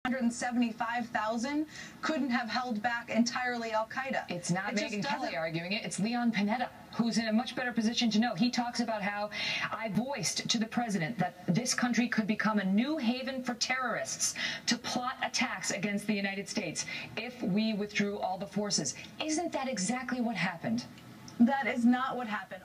175,000 couldn't have held back entirely Al-Qaeda. It's not Megyn Kelly arguing it. It's Leon Panetta, who's in a much better position to know. He talks about how I voiced to the president that this country could become a new haven for terrorists to plot attacks against the United States if we withdrew all the forces. Isn't that exactly what happened? That is not what happened.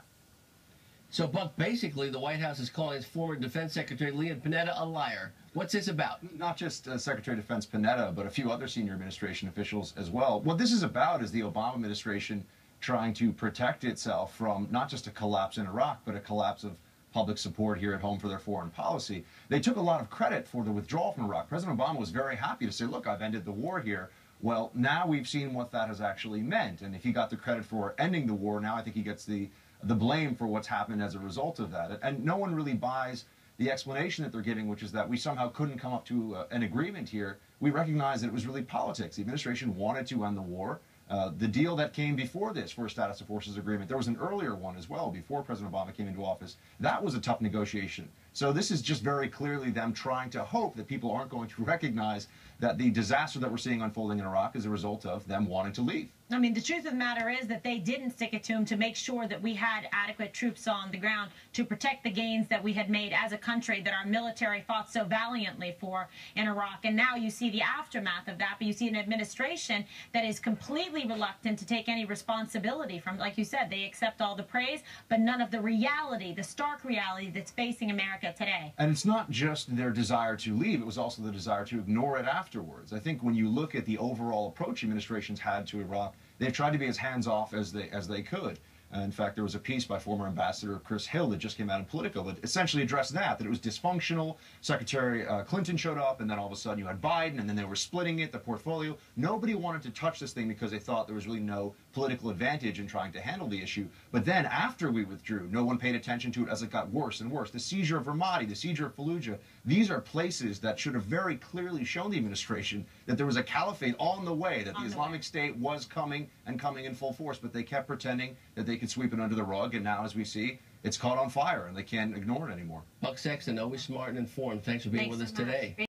So, Buck, basically, the White House is calling its former Defense Secretary Leon Panetta a liar. What's this about? Not just Secretary of Defense Panetta, but a few other senior administration officials as well. What this is about is the Obama administration trying to protect itself from not just a collapse in Iraq, but a collapse of public support here at home for their foreign policy. They took a lot of credit for the withdrawal from Iraq. President Obama was very happy to say, look, I've ended the war here. Well, now we've seen what that has actually meant. And if he got the credit for ending the war, now I think he gets the blame for what's happened as a result of that. And no one really buys the explanation that they're giving, which is that we somehow couldn't come up to an agreement here. We recognize that it was really politics. The administration wanted to end the war. The deal that came before this for a status of forces agreement, there was an earlier one as well before President Obama came into office. That was a tough negotiation. So this is just very clearly them trying to hope that people aren't going to recognize that the disaster that we're seeing unfolding in Iraq is a result of them wanting to leave. I mean, the truth of the matter is that they didn't stick it to him to make sure that we had adequate troops on the ground to protect the gains that we had made as a country, that our military fought so valiantly for in Iraq. And now you see the aftermath of that, but you see an administration that is completely reluctant to take any responsibility from, like you said, they accept all the praise, but none of the reality, the stark reality that's facing America today. And it's not just their desire to leave, it was also the desire to ignore it afterwards. I think when you look at the overall approach administrations had to Iraq, they've tried to be as hands-off as they could. In fact, there was a piece by former Ambassador Chris Hill that just came out in Politico that essentially addressed that it was dysfunctional. Secretary Clinton showed up, and then all of a sudden you had Biden, and then they were splitting it, the portfolio. Nobody wanted to touch this thing because they thought there was really no political advantage in trying to handle the issue. But then after we withdrew, no one paid attention to it as it got worse and worse. The seizure of Ramadi, the seizure of Fallujah, these are places that should have very clearly shown the administration that there was a caliphate on the way, that the Islamic State was coming and coming in full force, but they kept pretending that they could sweep it under the rug, and now, as we see, it's caught on fire, and they can't ignore it anymore. Buck Sexton, always smart and informed. Thanks for being with us today.